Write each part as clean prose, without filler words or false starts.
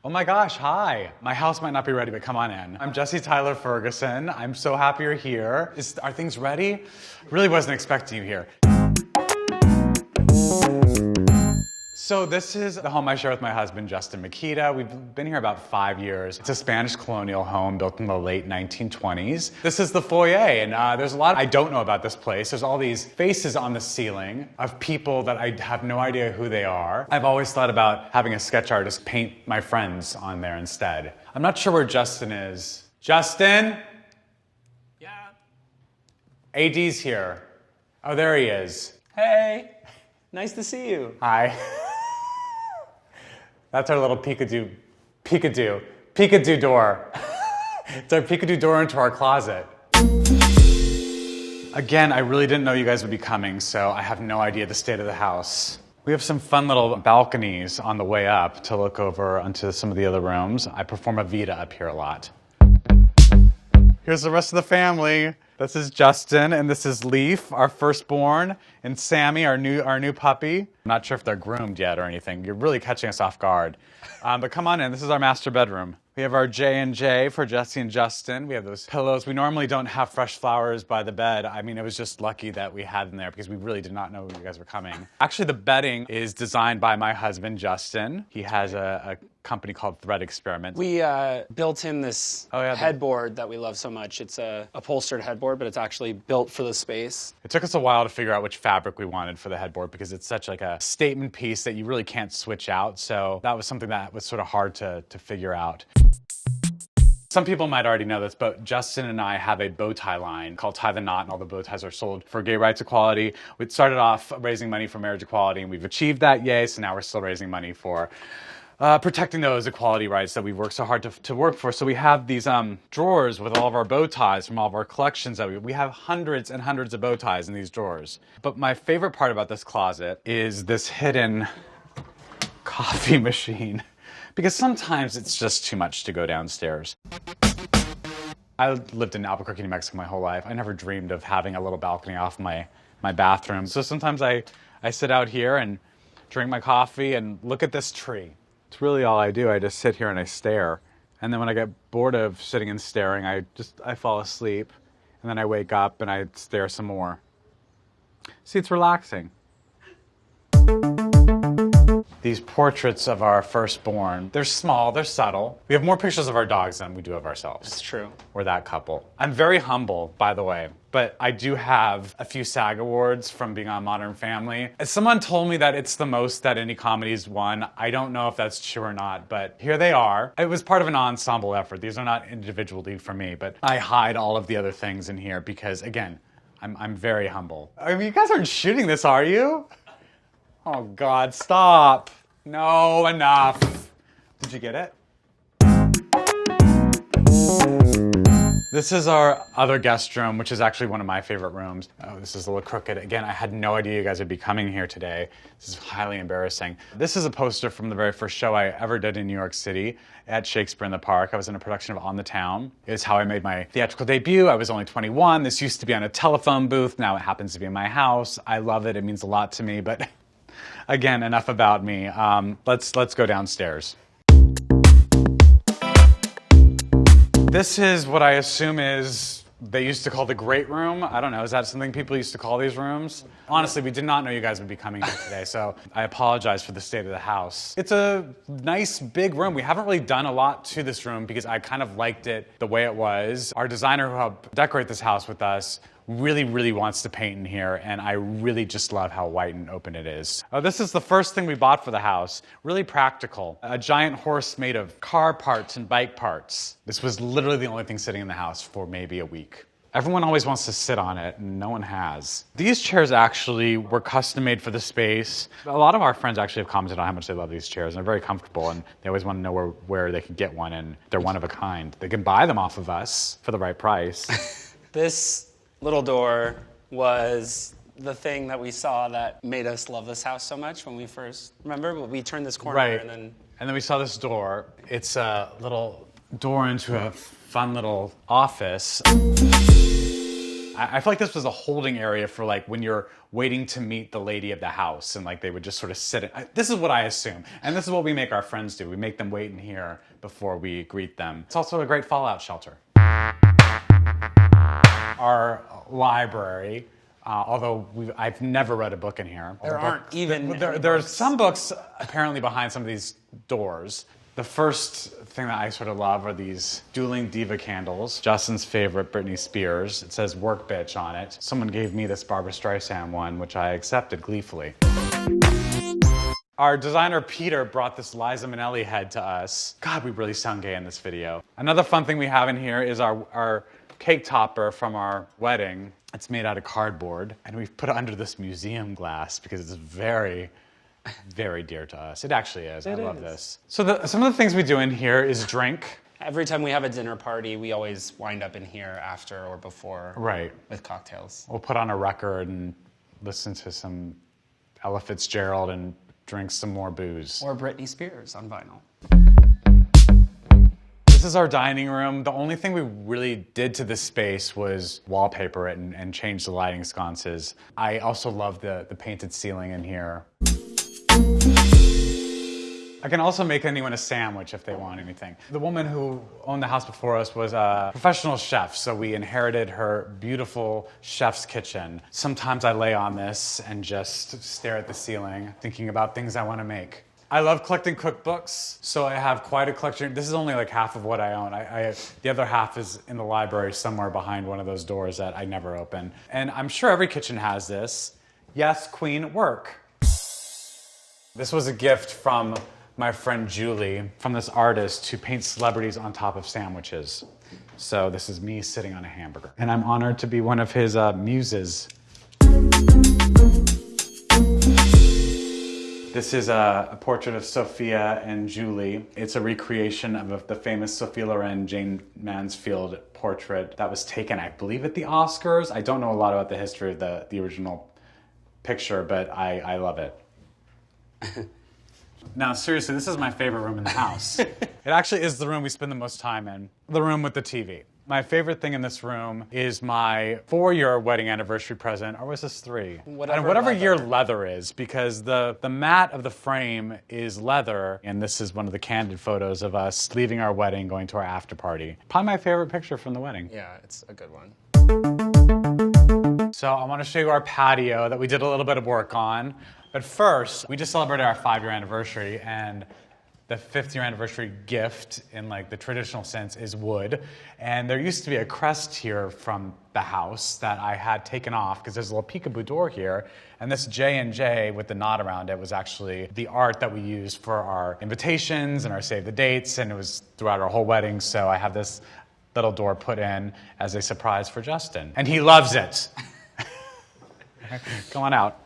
Oh my gosh, hi. My house might not be ready, but come on in. I'm Tyler Ferguson. I'm so happy you're here. Are things ready? Really wasn't expecting you here. So this is the home I share with my husband, Justin Makita. We've been here about 5 years. It's a Spanish colonial home built in the late 1920s. This is the foyer, and there's a lot I don't know about this place. There's all these faces on the ceiling of people that I have no idea who they are. I've always thought about having a sketch artist paint my friends on there instead. I'm not sure where Justin is. Justin? Yeah. AD's here. Oh, there he is. Hey, nice to see you. Hi. That's our little Peekaboo door. It's our Peekaboo door into our closet. Again, I really didn't know you guys would be coming, so I have no idea the state of the house. We have some fun little balconies on the way up to look over onto some of the other rooms. I perform a vita up here a lot. Here's the rest of the family. This is Justin, and this is Leaf, our firstborn, and Sammy, our new puppy. I'm not sure if they're groomed yet or anything. You're really catching us off guard. But come on in. This is our master bedroom. We have our J&J for Jesse and Justin. We have those pillows. We normally don't have fresh flowers by the bed. I mean, it was just lucky that we had them there because we really did not know you guys were coming. Actually, the bedding is designed by my husband, Justin. He has a company called Thread Experiment. We built in this headboard that we love so much. It's a upholstered headboard, but it's actually built for the space. It took us a while to figure out which fabric we wanted for the headboard because it's such like a statement piece that you really can't switch out. So that was something that was sort of hard to figure out. Some people might already know this, but Justin and I have a bow tie line called Tie the Knot, and all the bow ties are sold for gay rights equality. We started off raising money for marriage equality, and we've achieved that, yay, so now we're still raising money for protecting those equality rights that we've worked so hard to work for. So we have these drawers with all of our bow ties from all of our collections. We have hundreds and hundreds of bow ties in these drawers. But my favorite part about this closet is this hidden coffee machine. Because sometimes it's just too much to go downstairs. I lived in Albuquerque, New Mexico my whole life. I never dreamed of having a little balcony off my bathroom. So sometimes I sit out here and drink my coffee and look at this tree. It's really all I do. I just sit here and I stare. And then when I get bored of sitting and staring, I fall asleep. And then I wake up and I stare some more. See, it's relaxing. These portraits of our firstborn, they're small, they're subtle. We have more pictures of our dogs than we do of ourselves. That's true. We're that couple. I'm very humble, by the way, but I do have a few SAG awards from being on Modern Family. Someone told me that it's the most that any comedy's won. I don't know if that's true or not, but here they are. It was part of an ensemble effort. These are not individually for me, but I hide all of the other things in here because, again, I'm very humble. I mean, you guys aren't shooting this, are you? Oh God, stop. No, enough. Did you get it? This is our other guest room, which is actually one of my favorite rooms. Oh, this is a little crooked. Again, I had no idea you guys would be coming here today. This is highly embarrassing. This is a poster from the very first show I ever did in New York City at Shakespeare in the Park. I was in a production of On the Town. It's how I made my theatrical debut. I was only 21. This used to be on a telephone booth. Now it happens to be in my house. I love it. It means a lot to me, but again, enough about me. Let's go downstairs. This is what I assume is they used to call the great room. I don't know, is that something people used to call these rooms? Honestly, we did not know you guys would be coming here today, so I apologize for the state of the house. It's a nice big room. We haven't really done a lot to this room because I kind of liked it the way it was. Our designer who helped decorate this house with us really wants to paint in here, and I really just love how white and open it is. This is the first thing we bought for the house. Really practical. A giant horse made of car parts and bike parts. This was literally the only thing sitting in the house for maybe a week. Everyone always wants to sit on it, and no one has. These chairs actually were custom made for the space. A lot of our friends actually have commented on how much they love these chairs, and they're very comfortable, and they always want to know where they can get one, and they're one of a kind. They can buy them off of us for the right price. This little door was the thing that we saw that made us love this house so much when we first, remember? We turned this corner right. and then we saw this door. It's a little door into a fun little office. I feel like this was a holding area for like when you're waiting to meet the lady of the house and like they would just sort of sit. This is what I assume. And this is what we make our friends do. We make them wait in here before we greet them. It's also a great fallout shelter. Our library, although I've never read a book in here. There aren't even there are some books apparently behind some of these doors. The first thing that I sort of love are these dueling diva candles. Justin's favorite, Britney Spears. It says work bitch on it. Someone gave me this Barbra Streisand one, which I accepted gleefully. Our designer Peter brought this Liza Minnelli head to us. God, we really sound gay in this video. Another fun thing we have in here is our cake topper from our wedding. It's made out of cardboard, and we've put it under this museum glass because it's very dear to us. It actually is. I love this. So some of the things we do in here is drink. Every time we have a dinner party, we always wind up in here after or before. Right. With cocktails. We'll put on a record and listen to some Ella Fitzgerald and drink some more booze. Or Britney Spears on vinyl. This is our dining room. The only thing we really did to this space was wallpaper it and change the lighting sconces. I also love the painted ceiling in here. I can also make anyone a sandwich if they want anything. The woman who owned the house before us was a professional chef, so we inherited her beautiful chef's kitchen. Sometimes I lay on this and just stare at the ceiling, thinking about things I want to make. I love collecting cookbooks, so I have quite a collection. This is only like half of what I own. The other half is in the library somewhere behind one of those doors that I never open. And I'm sure every kitchen has this. Yes, queen, work. This was a gift from my friend Julie, from this artist to paint celebrities on top of sandwiches. So this is me sitting on a hamburger. And I'm honored to be one of his muses. This is a portrait of Sophia and Julie. It's a recreation of the famous Sophia Loren Jane Mansfield portrait that was taken, I believe, at the Oscars. I don't know a lot about the history of the original picture, but I love it. Now, seriously, this is my favorite room in the house. It actually is the room we spend the most time in, the room with the TV. My favorite thing in this room is my 4-year wedding anniversary present, or was this 3? Whatever year leather is, because the mat of the frame is leather, and this is one of the candid photos of us leaving our wedding, going to our after party. Probably my favorite picture from the wedding. Yeah, it's a good one. So I want to show you our patio that we did a little bit of work on. But first, we just celebrated our 5-year anniversary, and the 5th-year anniversary gift, in like the traditional sense, is wood. And there used to be a crest here from the house that I had taken off because there's a little peekaboo door here. And this J&J with the knot around it was actually the art that we used for our invitations and our save the dates, and it was throughout our whole wedding. So I have this little door put in as a surprise for Justin, and he loves it. Come on out.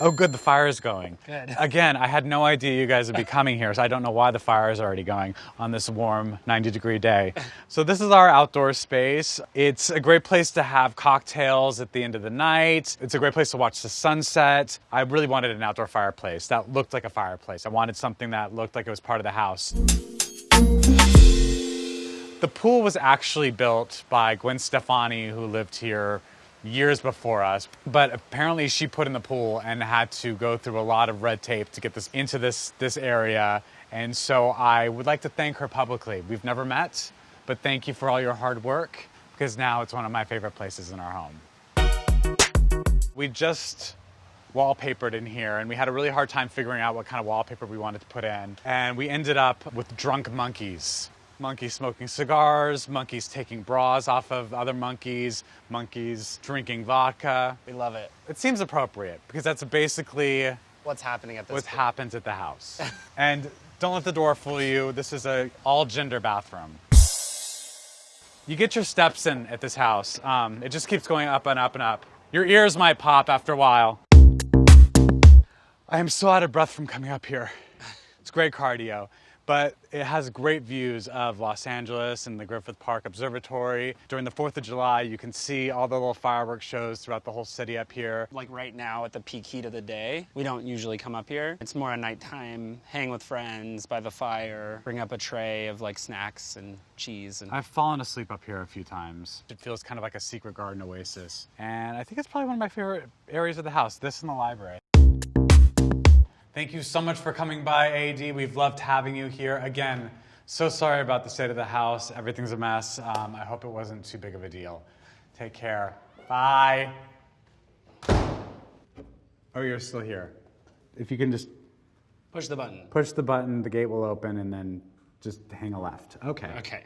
Oh, good, the fire is going. Good. Again, I had no idea you guys would be coming here, so I don't know why the fire is already going on this warm 90-degree day. So this is our outdoor space. It's a great place to have cocktails at the end of the night. It's a great place to watch the sunset. I really wanted an outdoor fireplace that looked like a fireplace. I wanted something that looked like it was part of the house. The pool was actually built by Gwen Stefani, who lived here years before us, but apparently she put in the pool and had to go through a lot of red tape to get this into this area. And so I would like to thank her publicly. We've never met, but thank you for all your hard work, because now it's one of my favorite places in our home. We just wallpapered in here, and we had a really hard time figuring out what kind of wallpaper we wanted to put in. And we ended up with drunk monkeys. Monkeys smoking cigars, monkeys taking bras off of other monkeys, monkeys drinking vodka. We love it. It seems appropriate because that's basically what's happening at this what happens at the house. And don't let the door fool you. This is an all-gender bathroom. You get your steps in at this house. It just keeps going up and up and up. Your ears might pop after a while. I am so out of breath from coming up here. It's great cardio. But it has great views of Los Angeles and the Griffith Park Observatory. During the 4th of July, you can see all the little fireworks shows throughout the whole city up here. Like right now at the peak heat of the day, we don't usually come up here. It's more a nighttime, hang with friends by the fire, bring up a tray of like snacks and cheese. And I've fallen asleep up here a few times. It feels kind of like a secret garden oasis. And I think it's probably one of my favorite areas of the house, this and the library. Thank you so much for coming by, AD. We've loved having you here. Again, so sorry about the state of the house. Everything's a mess. I hope it wasn't too big of a deal. Take care. Bye. Oh, you're still here. If you can just push the button. Push the button, the gate will open, and then just hang a left. Okay. Okay.